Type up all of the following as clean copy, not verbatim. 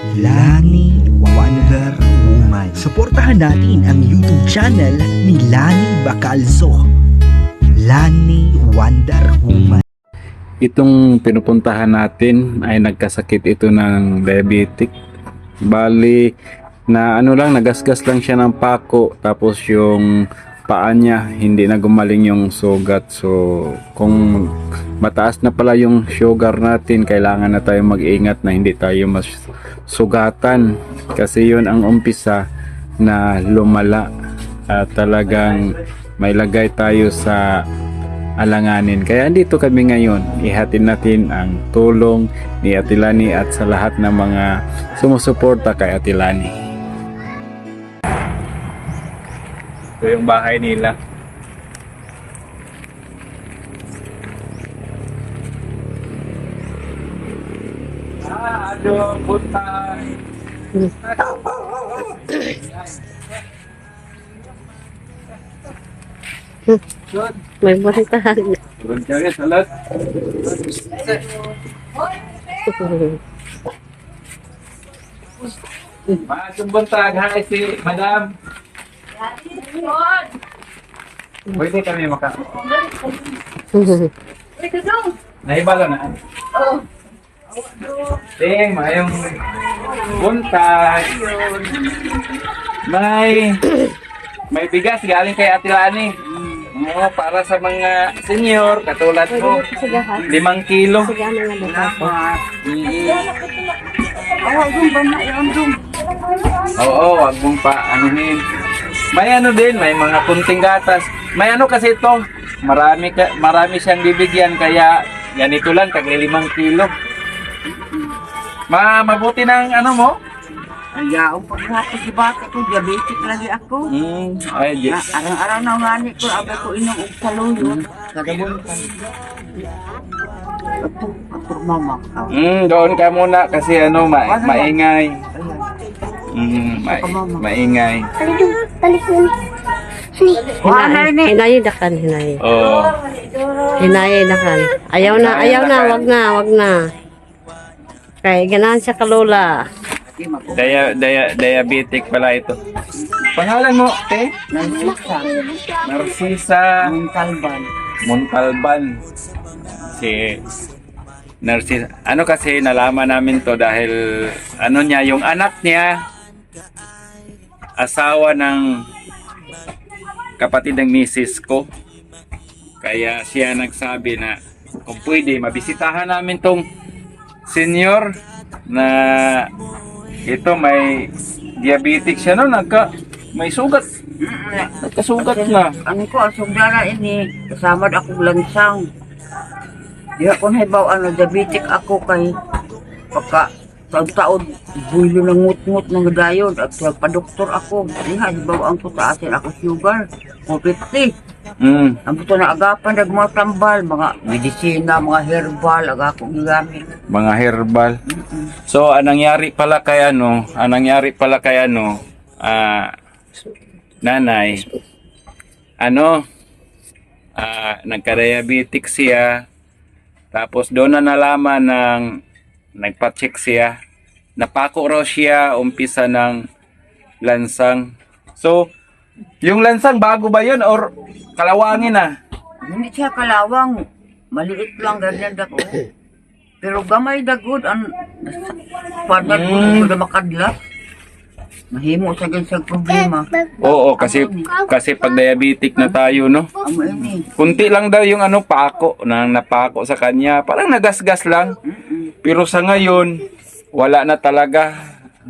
Lani Wonder Woman. Suportahan natin ang YouTube channel ni Lani Bacalzo. Lani Wonder Woman. Itong pinupuntahan natin ay nagkasakit ito ng diabetic. Bali na nagasgas lang siya ng pako, tapos yung paa niya hindi na gumaling yung sugat. So kung mataas na pala yung sugar natin, kailangan na tayo mag-ingat na hindi tayo mas sugatan, kasi yun ang umpisa na lumala at talagang may lagay tayo sa alanganin. Kaya dito kami ngayon, ihatid natin ang tulong ni Ate Lani at sa lahat ng mga sumusuporta kay Ate Lani. Ito yung bahay nila. Aduh, putay. May bantahan. Turun ka rin, salat. Maasong buntag, hi si Madam. Pwede kami maka... Nahibala na. Ting, mayong buntag. May bigas galing kay Ate Lani. Oo, para sa mga senior katulad mo. 5 kilo. Oo, wag mong pa anuhin. May din, may mga kunting gatas. May kasi ito, marami siyang bibigyan, kaya ganito lang, tag 5 kilo. Mabuti ng mo? Ayaw, pagkakot si bata ko, diabetic lagi ako. Araw-araw na ngani ko, abay ko inom og saluyo. Kadabon ka. Ato mama. Doon ka muna kasi maingay. Maingay. Hinay dakan, hinay. Oh. Hinay dakan. Ayaw na, wag na. Kaya ganahan siya kalula. Diabetic pala ito. Pangalan mo, te? Narcisa Montalban. Si Narcisa. Kasi nalaman namin to dahil yung anak niya, asawa ng kapatid ng misis ko. Kaya siya nagsabi na kung pwede mabisitahan namin tong senior na ito, may diabetic siya may sugat. Nagkasugat na. Ano ko, ang sugdara ini, kasama ako langsang. Di ako nahibaw, diabetic ako kay pagka taon-taon, bulo ng ngut-ngut ng dayon at pa-doktor ako. Di hibaw ang tutaasin ako sugar, 450. Ang buto na agapan, mga tambal, mga medisina, mga herbal, akong gigamit. Mga herbal. So, anong nangyari pala kay nanay, nagka-diabetic siya, tapos doon na nalaman ng nagpa-check siya, napako raw siya, umpisa ng lansang. So, yung lansang bago ba yun or kalawangin na? Hindi siya kalawang, maliit lang ganyan ako. Pero gamay dagod ang padag ko na makadlat. Mahimo sa gansang problema. Oo, kasi pag diabetic na tayo, no? Kunti lang daw yung pako na napako sa kanya. Parang nagasgas lang. Pero sa ngayon, wala na talaga.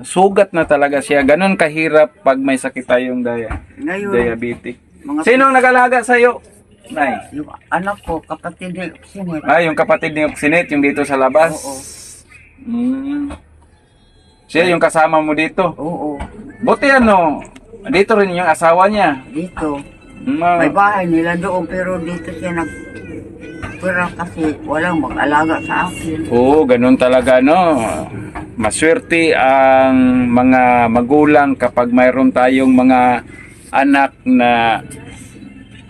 Sugat na talaga siya. Ganon kahirap pag may sakit tayong diabetic. Sino ang nag-alaga sa'yo, Nay? Yung anak ko, kapatid ni Oxinit. Yung kapatid ni Oxinit, yung dito sa labas? Oo. Siya yung kasama mo dito? Oo. Buti dito rin yung asawa niya? Dito. May bahay nila doon, pero dito siya pero kasi walang mag-alaga sa akin. Oo, ganun talaga, no? Maswerte ang mga magulang kapag mayroon tayong mga anak na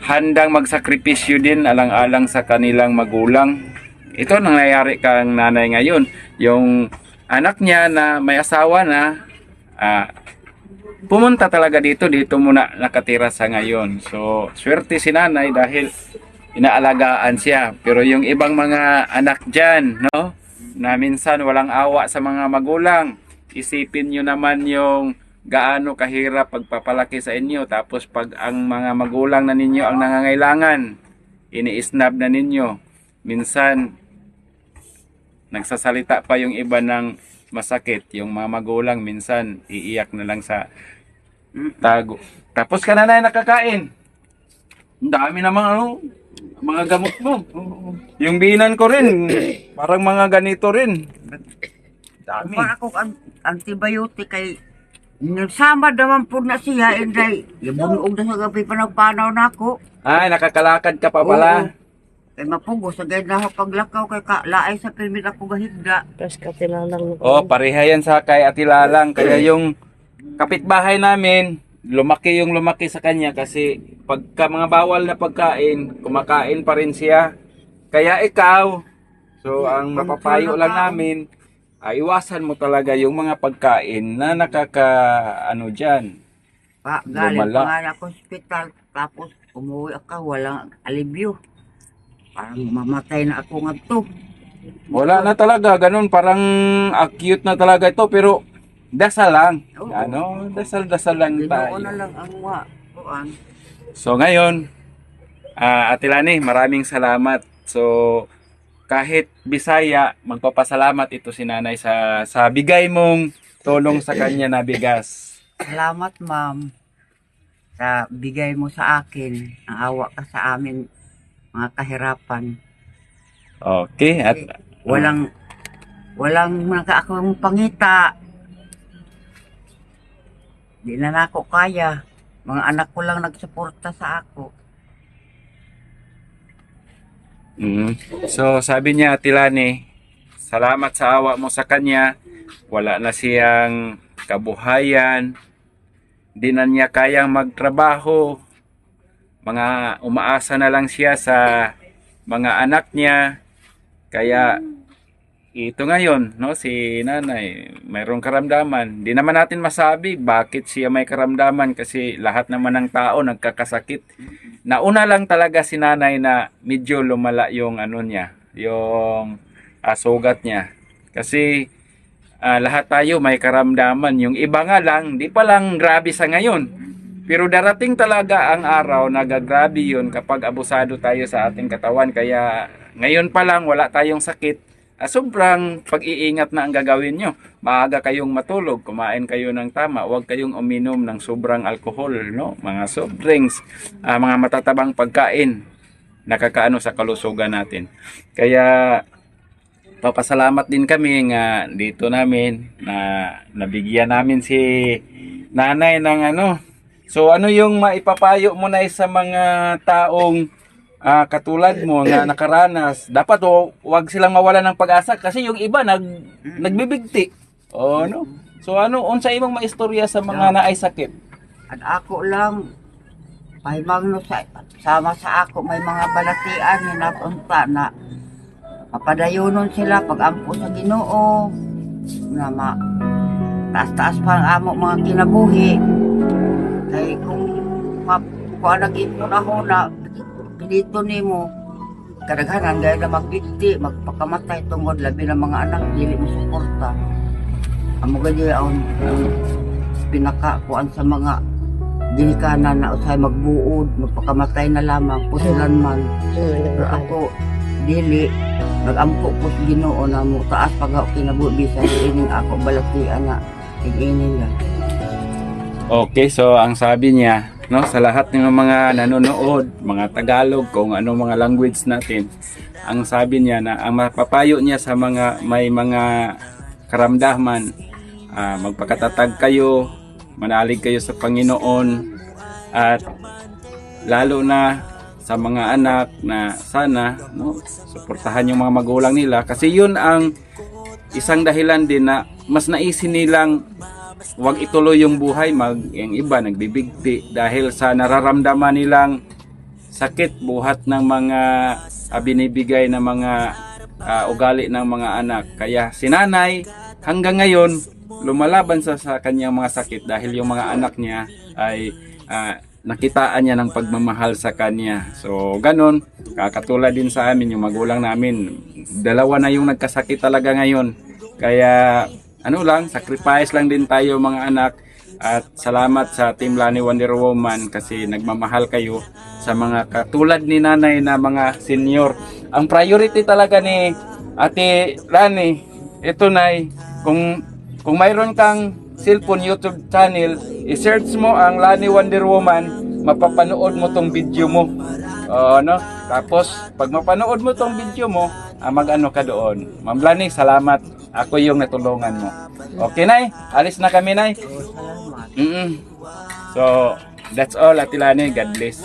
handang magsakripisyo din alang-alang sa kanilang magulang. Ito nangyayari kang nanay ngayon. Yung anak niya na may asawa na, pumunta talaga dito muna nakatira sa ngayon. So, swerte si nanay dahil inaalagaan siya. Pero yung ibang mga anak dyan, no, na minsan walang awa sa mga magulang, isipin nyo naman yung gaano kahirap pagpapalaki sa inyo. Tapos pag ang mga magulang na ninyo ang nangangailangan, ini-snub na ninyo. Minsan, nagsasalita pa yung iba ng masakit. Yung mga magulang minsan iiyak na lang sa tago. Tapos ka na nakakain. Ang dami namang mga gamot mo. Yung binan ko rin, parang mga ganito rin. Dami. Para ako ang antibiotic kay nagsama naman po na siya inday. Yabunog na sa gabi panagpanaw na ako. Ay, nakakalakad ka pa pala. Kay mapugo sa gayud na ako paglakaw kay laay sa permit ako gahigda. Tapos katilalang. Oh, pareha yan sa kay Atilalang. Kaya yung kapitbahay namin, lumaki sa kanya kasi pagka mga bawal na pagkain, kumakain pa rin siya. Kaya ikaw, so ang mapapayo lang namin, iwasan mo talaga yung mga pagkain na dyan. Galing Lumala. pa nga ako sa hospital tapos umuwi ako walang alibyo. Parang mamatay na ako nga to. Wala na talaga, ganun, parang acute na talaga ito, pero dasal lang. Oo. Dasal lang Ginoo tayo. na lang ang kuan. So ngayon, Ate Lani, maraming salamat. So kahit Bisaya, magpapasalamat ito si Nanay sa bigay mong tulong sa kanya na bigas. Salamat ma'am sa bigay mo sa akin. Ang awa ka sa amin mga kahirapan. Okay, at Walang mga akong pangita. Di na ako kaya. Mga anak ko lang nagsuporta sa ako. So sabi niya, Ate Lani, salamat sa awa mo sa kanya. Wala na siyang kabuhayan. Di na niya kayang magtrabaho. Mga umaasa na lang siya sa mga anak niya. Kaya ito ngayon, no, si Nanay, mayroong karamdaman. Di naman natin masabi bakit siya may karamdaman kasi lahat naman ng tao nagkakasakit. Nauna lang talaga si Nanay na medyo lumala yung yung sugat niya. Kasi lahat tayo may karamdaman. Yung iba nga lang, di pa lang grabe sa ngayon. Pero darating talaga ang araw na gagrabe yun kapag abusado tayo sa ating katawan. Kaya ngayon pa lang wala tayong sakit. Sobrang pag-iingat na ang gagawin nyo. Maaga kayong matulog, kumain kayo ng tama. Huwag kayong uminom ng sobrang alcohol, no? Mga soft drinks, mga matatabang pagkain. Nakakaano sa kalusugan natin. Kaya papasalamat din kami nga dito namin na nabigyan namin si Nanay ng So ano yung maipapayo mo na sa mga taong katulad mo na nakaranas? Dapat wag silang mawalan ng pag-asa kasi yung iba nagbibigti. No? So unsa imong maistorya sa mga naay sakit? At ako lang, pahimangno sama sa ako, may mga balatian na napunta na mapadayonon sila pag-ampo sa Ginoo na taas-taas pa ang amo mga kinabuhi. Kaya kung nag-ipon ako na pinito nimo kadaghanan gaya na magbigti, magpakamatay tungod labi ng mga anak dili mo suporta. Amo gadi ang pinakakuan sa mga ginikanan na usay magbuod, magpakamatay na lamang, pusilan man. Pero ako dili nagampo ko sa Ginoo na mo taas pag kinabuhi sa ining ako balatian na ining lang. Okay, so ang sabi niya, no, sa lahat ng mga nanonood, mga Tagalog, kung ano mga language natin, ang sabi niya na ang mapapayo niya sa mga may mga karamdaman, magpakatatag kayo, manalig kayo sa Panginoon, at lalo na sa mga anak na sana, no, suportahan yung mga magulang nila kasi yun ang isang dahilan din na mas naisin nilang wag ituloy yung buhay, yung iba nagbibigti dahil sa nararamdaman nilang sakit buhat ng mga binibigay na mga ugali ng mga anak. Kaya si Nanay hanggang ngayon, lumalaban sa kanyang mga sakit dahil yung mga anak niya ay nakitaan niya ng pagmamahal sa kanya. So, ganun, kakatulad din sa amin, yung magulang namin, dalawa na yung nagkasakit talaga ngayon. Kaya, sacrifice lang din tayo mga anak. At salamat sa Team Lani Wonder Woman kasi nagmamahal kayo sa mga katulad ni nanay na mga senior. Ang priority talaga ni Ate Lani, ito nay, kung mayroon kang cellphone YouTube channel, i-search mo ang Lani Wonder Woman, mapapanood mo tong video mo. Tapos, pag mapanood mo tong video mo, mag-ano ka doon. Ma'am Lani, salamat. Ako yung natulungan mo. Okay, Nay? Alis na kami, Nay. Salamat. So, that's all, Ate Lani. God bless.